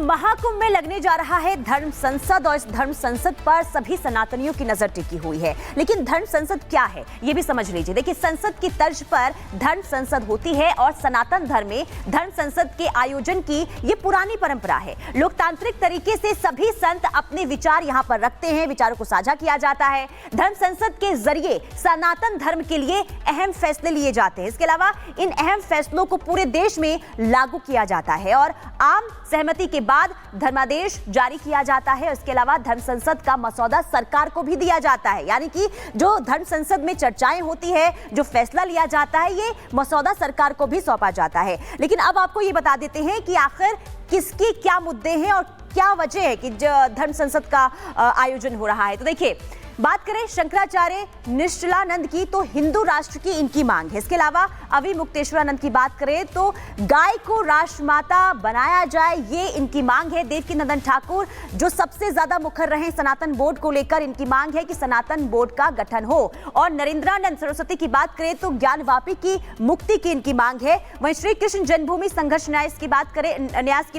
महाकुंभ में लगने जा रहा है धर्म संसद और इस धर्म संसद पर सभी सनातनियों की नजर टिकी हुई है। लेकिन धर्म संसद क्या है ये भी समझ लीजिए। देखिए, संसद की तर्ज पर धर्म संसद होती है और सनातन धर्म में धर्म संसद के आयोजन की ये पुरानी परंपरा है। लोकतांत्रिक तरीके से सभी संत अपने विचार यहाँ पर रखते हैं, विचारों को साझा किया जाता है। धर्म संसद के जरिए सनातन धर्म के लिए अहम फैसले लिए जाते हैं। इसके अलावा इन अहम फैसलों को पूरे देश में लागू किया जाता है और आम सहमति के बाद धर्मादेश जारी किया जाता है। इसके अलावा धर्म संसद का मसौदा सरकार को भी दिया जाता है, यानी कि जो धर्म संसद में चर्चाएं होती है, जो फैसला लिया जाता है, ये मसौदा सरकार को भी सौंपा जाता है। लेकिन अब आपको ये बता देते हैं कि आखिर किसके क्या मुद्दे हैं और क्या वजह है कि धर्म संसद का आयोजन हो रहा है। तो देखिए, बात करें शंकराचार्य निश्चलानंद की तो हिंदू राष्ट्र की इनकी मांग है। इसके अलावा अविमुक्तेश्वरानंद की बात करें तो गाय को राष्ट्रमाता बनाया जाए, ये इनकी मांग है। देवकीनंदन ठाकुर जो सबसे ज्यादा मुखर रहे सनातन बोर्ड को लेकर, इनकी मांग है कि सनातन बोर्ड का गठन हो। और नरेंद्रानंद सरस्वती की बात करें तो ज्ञानवापी की मुक्ति की इनकी मांग है। वहीं श्री कृष्ण जन्मभूमि संघर्ष न्यास की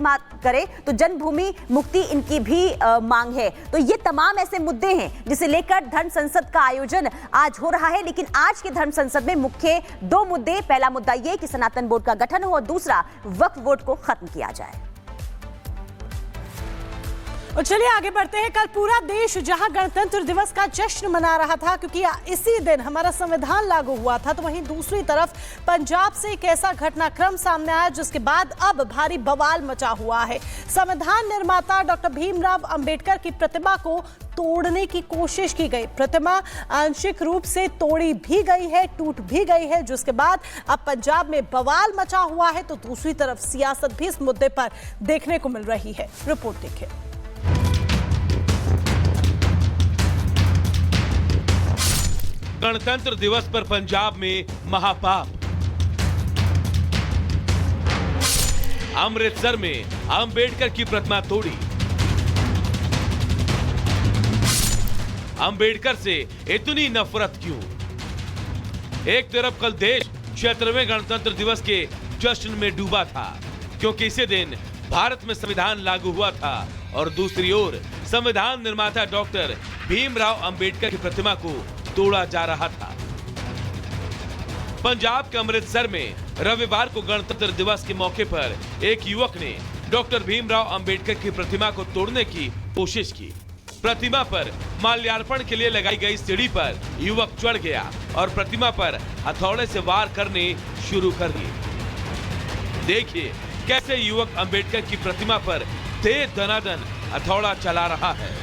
बात करें तो जन्मभूमि मुक्ति इनकी भी मांग है। तो ये तमाम ऐसे मुद्दे हैं जिसे लेकर धर्म संसद का आयोजन आज हो रहा है। लेकिन आज के धर्म संसद में मुख्य दो मुद्दे, पहला मुद्दा यह कि सनातन बोर्ड का गठन हो और दूसरा वक्फ बोर्ड को खत्म किया जाए। और चलिए आगे बढ़ते हैं। कल पूरा देश जहां गणतंत्र दिवस का जश्न मना रहा था क्योंकि इसी दिन हमारा संविधान लागू हुआ था, तो वहीं दूसरी तरफ पंजाब से एक ऐसा घटनाक्रम सामने आया जिसके बाद अब भारी बवाल मचा हुआ है। संविधान निर्माता डॉक्टर भीमराव अंबेडकर की प्रतिमा को तोड़ने की कोशिश की गई। प्रतिमा आंशिक रूप से तोड़ी भी गई है, टूट भी गई है, जिसके बाद अब पंजाब में बवाल मचा हुआ है। तो दूसरी तरफ सियासत भी इस मुद्दे पर देखने को मिल रही है। रिपोर्ट देखिए। गणतंत्र दिवस पर पंजाब में महापाप। अमृतसर में अंबेडकर की प्रतिमा तोड़ी। अंबेडकर से इतनी नफरत क्यों? एक तरफ कल देश 76वें गणतंत्र दिवस के जश्न में डूबा था क्योंकि इसी दिन भारत में संविधान लागू हुआ था, और दूसरी ओर संविधान निर्माता डॉक्टर भीमराव अंबेडकर की प्रतिमा को तोड़ा जा रहा था। पंजाब के अमृतसर में रविवार को गणतंत्र दिवस के मौके पर एक युवक ने डॉक्टर भीमराव अंबेडकर की प्रतिमा को तोड़ने की कोशिश की। प्रतिमा पर माल्यार्पण के लिए लगाई गई सीढ़ी पर युवक चढ़ गया और प्रतिमा पर हथौड़े से वार करने शुरू कर दिए। देखिए कैसे युवक अंबेडकर की प्रतिमा पर तेज दनादन हथौड़ा चला रहा है।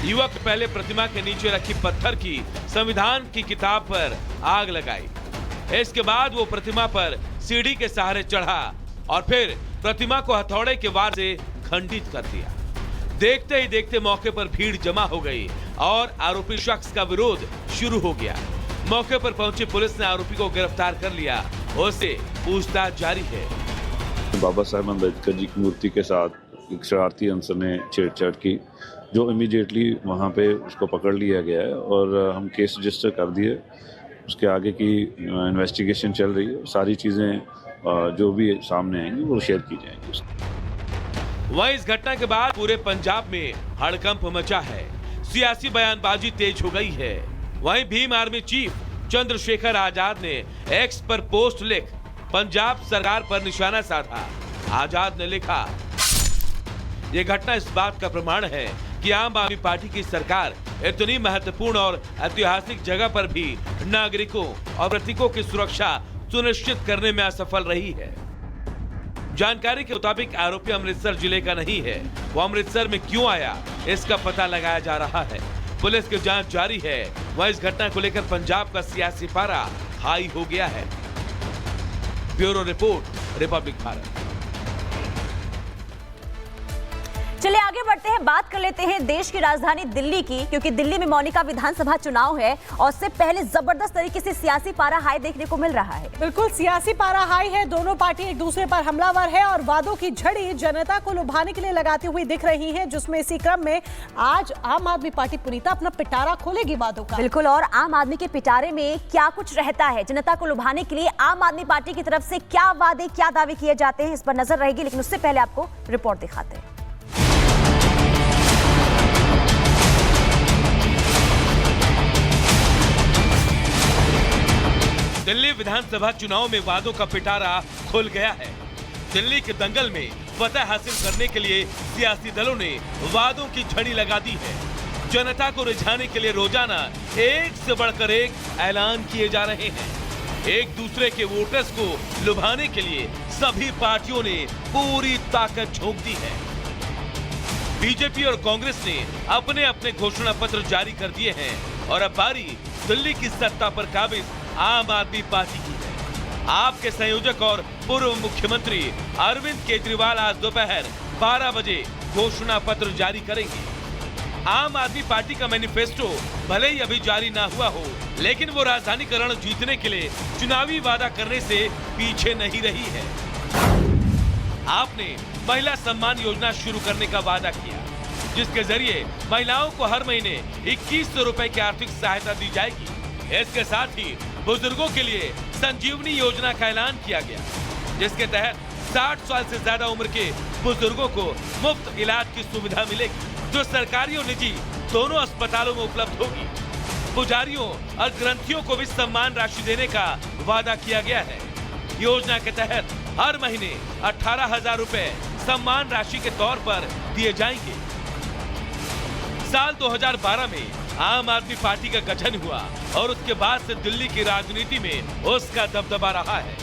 युवक पहले प्रतिमा के नीचे रखी पत्थर की संविधान की किताब पर आग लगाई। इसके बाद वो प्रतिमा पर सीढ़ी के सहारे चढ़ा और फिर प्रतिमा को हथौड़े के वार से खंडित कर दिया। देखते ही देखते मौके पर भीड़ जमा हो गई और आरोपी शख्स का विरोध शुरू हो गया। मौके पर पहुंची पुलिस ने आरोपी को गिरफ्तार कर लिया और उससे पूछताछ जारी है। बाबा साहेब अम्बेडकर जी की मूर्ति के साथ एक शरारती अंसर ने छेड़छाड़ की, जो इमीडिएटली वहाँ पे उसको पकड़ लिया गया है और हम केस रजिस्टर कर दिए। उसके आगे की इन्वेस्टिगेशन चल रही है। सारी चीज़ें जो भी सामने आएंगी वो शेयर की जाएंगी। वहीं इस घटना के बाद पूरे पंजाब में हड़कंप मचा है। सियासी बयानबाजी तेज हो गई है। वहीं भीम आर्मी चीफ चंद्रशेखर आजाद ने एक्स पर पोस्ट लिख पंजाब सरकार पर निशाना साधा। आजाद ने लिखा, यह घटना इस बात का प्रमाण है कि आम आदमी पार्टी की सरकार इतनी महत्वपूर्ण और ऐतिहासिक जगह पर भी नागरिकों और प्रतीकों की सुरक्षा सुनिश्चित करने में असफल रही है। जानकारी के मुताबिक आरोपी अमृतसर जिले का नहीं है। वो अमृतसर में क्यों आया, इसका पता लगाया जा रहा है। पुलिस की जांच जारी है। वह इस घटना को लेकर पंजाब का सियासी पारा हाई हो गया है। Bureau report, Republic Bharat. चलिए आगे बढ़ते हैं, बात कर लेते हैं देश की राजधानी दिल्ली की, क्योंकि दिल्ली में मौनिका विधानसभा चुनाव है और उससे पहले जबरदस्त तरीके से सियासी पारा हाई देखने को मिल रहा है। बिल्कुल सियासी पारा हाई है। दोनों पार्टी एक दूसरे पर हमलावर है और वादों की झड़ी जनता को लुभाने के लिए लगाती हुई दिख रही है, जिसमें इसी क्रम में आज आम आदमी पार्टी पुनीता अपना पिटारा खोलेगी वादों का। बिल्कुल, और आम आदमी के पिटारे में क्या कुछ रहता है, जनता को लुभाने के लिए आम आदमी पार्टी की तरफ से क्या वादे क्या दावे किए जाते हैं, इस पर नजर रहेगी। लेकिन उससे पहले आपको रिपोर्ट दिखाते हैं। दिल्ली विधानसभा चुनाव में वादों का पिटारा खुल गया है। दिल्ली के दंगल में फतह हासिल करने के लिए सियासी दलों ने वादों की झड़ी लगा दी है। जनता को रिझाने के लिए रोजाना एक से बढ़कर एक ऐलान किए जा रहे हैं। एक दूसरे के वोटर्स को लुभाने के लिए सभी पार्टियों ने पूरी ताकत झोंक दी है। बीजेपी और कांग्रेस ने अपने अपने घोषणा पत्र जारी कर दिए हैं और अब बारी दिल्ली की सत्ता पर काबिज आम आदमी पार्टी की है। आपके संयोजक और पूर्व मुख्यमंत्री अरविंद केजरीवाल आज दोपहर 12 बजे घोषणा पत्र जारी करेंगे। आम आदमी पार्टी का मैनिफेस्टो भले ही अभी जारी ना हुआ हो, लेकिन वो राजधानीकरण जीतने के लिए चुनावी वादा करने से पीछे नहीं रही है। आपने महिला सम्मान योजना शुरू करने का वादा किया, जिसके जरिए महिलाओं को हर महीने 2100 रुपए की आर्थिक सहायता दी जाएगी। इसके साथ ही बुजुर्गों के लिए संजीवनी योजना का ऐलान किया गया, जिसके तहत 60 साल से ज्यादा उम्र के बुजुर्गों को मुफ्त इलाज की सुविधा मिलेगी, जो सरकारी और निजी दोनों अस्पतालों में उपलब्ध होगी। पुजारियों और ग्रंथियों को भी सम्मान राशि देने का वादा किया गया है। योजना के तहत हर महीने 18,000 रुपए सम्मान राशि के तौर पर दिए जाएंगे। साल 2012 में आम आदमी पार्टी का गठन हुआ और उसके बाद से दिल्ली की राजनीति में उसका दबदबा रहा है।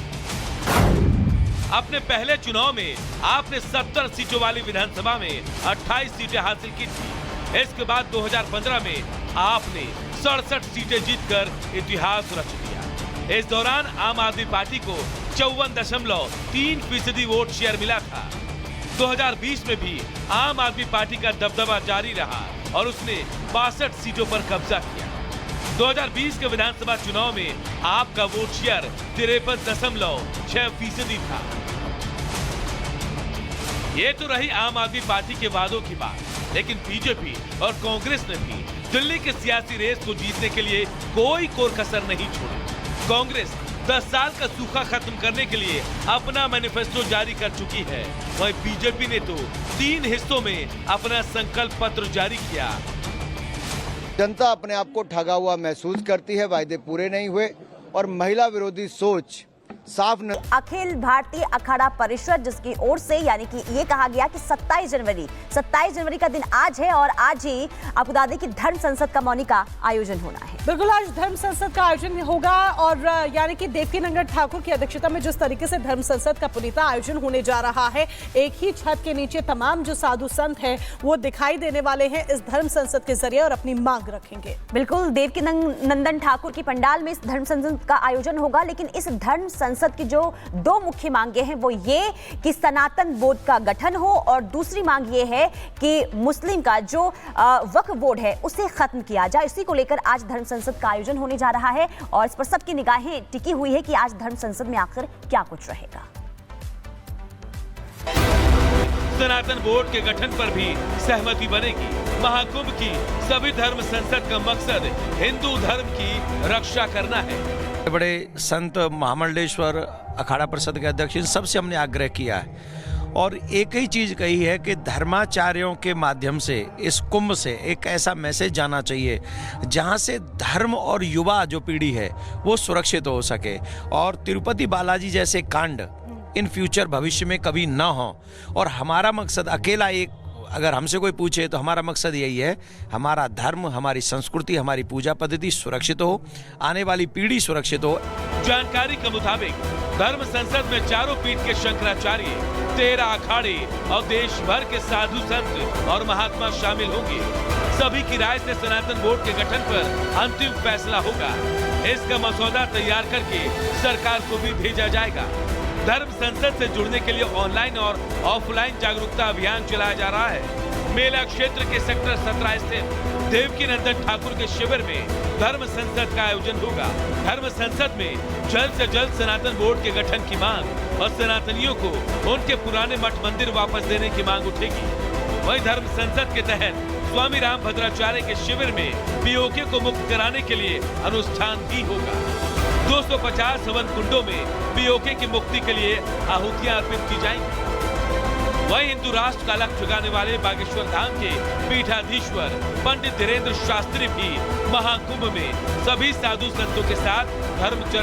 अपने पहले चुनाव में आपने 70 सीटों वाली विधानसभा में 28 सीटें हासिल की थी। इसके बाद 2015 में आपने 67 सीटें जीतकर इतिहास रच दिया। इस दौरान आम आदमी पार्टी को 54.3% वोट शेयर मिला था। 2020 में भी आम आदमी पार्टी का दबदबा जारी रहा और उसने 62 सीटों पर कब्जा किया। 2020 के विधानसभा चुनाव में आपका वोट शेयर 53.6% था। ये तो रही आम आदमी पार्टी के वादों की बात, लेकिन बीजेपी और कांग्रेस ने भी दिल्ली के सियासी रेस को जीतने के लिए कोई कोर कसर नहीं छोड़ी। कांग्रेस 10 साल का सूखा खत्म करने के लिए अपना मैनिफेस्टो जारी कर चुकी है। वहीं बीजेपी ने तो 3 हिस्सों में अपना संकल्प पत्र जारी किया। जनता अपने आप को ठगा हुआ महसूस करती है, वायदे पूरे नहीं हुए और महिला विरोधी सोच साफ न... अखिल भारतीय अखाड़ा परिषद, जिसकी ओर से यानी कि ये कहा गया कि 27 जनवरी का दिन आज है और आज ही आपको बता दें कि धर्म संसद का मौनी का आयोजन होना है। बिल्कुल, आज धर्म संसद का आयोजन होगा और यानी कि देवकीनंदन ठाकुर की अध्यक्षता में जिस तरीके से धर्म संसद का पुनीता आयोजन होने जा रहा है, एक ही छत के नीचे तमाम जो साधु संत हैं वो दिखाई देने वाले हैं इस धर्म संसद के जरिए और अपनी मांग रखेंगे। बिल्कुल, देवकीनंदन ठाकुर की पंडाल में इस धर्म संसद का आयोजन होगा, लेकिन इस धर्म संसद की जो 2 मुख्य मांगे हैं वो ये कि सनातन बोर्ड का गठन हो और दूसरी मांग ये है कि मुस्लिम का जो वक्फ बोर्ड है उसे खत्म किया जाए। इसी को लेकर आज धर्म संसद का आयोजन होने जा रहा है और इस पर सबकी निगाहें टिकी हुई है कि आज धर्म संसद में आखिर क्या कुछ रहेगा। सनातन बोर्ड के गठन पर भी सहमति बनेगी। महाकुंभ की सभी धर्म संसद का मकसद हिंदू धर्म की रक्षा करना है। बड़े संत महामंडलेश्वर अखाड़ा परिषद के अध्यक्ष, इन सबसे हमने आग्रह किया है और एक ही चीज कही है कि धर्माचार्यों के माध्यम से इस कुंभ से एक ऐसा मैसेज जाना चाहिए जहां से धर्म और युवा जो पीढ़ी है वो सुरक्षित हो सके और तिरुपति बालाजी जैसे कांड इन फ्यूचर भविष्य में कभी ना हो। और हमारा मकसद अकेला एक, अगर हमसे कोई पूछे तो हमारा मकसद यही है, हमारा धर्म, हमारी संस्कृति, हमारी पूजा पद्धति सुरक्षित हो, आने वाली पीढ़ी सुरक्षित हो। जानकारी के मुताबिक धर्म संसद में चारों पीठ के शंकराचार्य, 13 अखाड़े और देश भर के साधु संत और महात्मा शामिल होंगे। सभी की राय से सनातन बोर्ड के गठन पर अंतिम फैसला होगा। इसका मसौदा तैयार करके सरकार को भी भेजा जाएगा। धर्म संसद से जुड़ने के लिए ऑनलाइन और ऑफलाइन जागरूकता अभियान चलाया जा रहा है। मेला क्षेत्र के सेक्टर 17 स्थित देवकीनंदन ठाकुर के शिविर में धर्म संसद का आयोजन होगा। धर्म संसद में जल्द से जल्द सनातन बोर्ड के गठन की मांग और सनातनियों को उनके पुराने मठ मंदिर वापस देने की मांग उठेगी। वहीं धर्म संसद के तहत स्वामी राम भद्राचार्य के शिविर में पीओके को मुक्त कराने के लिए अनुष्ठान भी होगा। 250 हवन कुंडों में पीओके की मुक्ति के लिए आहुतियां अर्पित की जाएंगी। वहीं हिंदू राष्ट्र का लक्ष्य जगाने वाले बागेश्वर धाम के पीठाधीश्वर पंडित धीरेन्द्र शास्त्री भी महाकुंभ में सभी साधु संतों के साथ धर्म चर्चा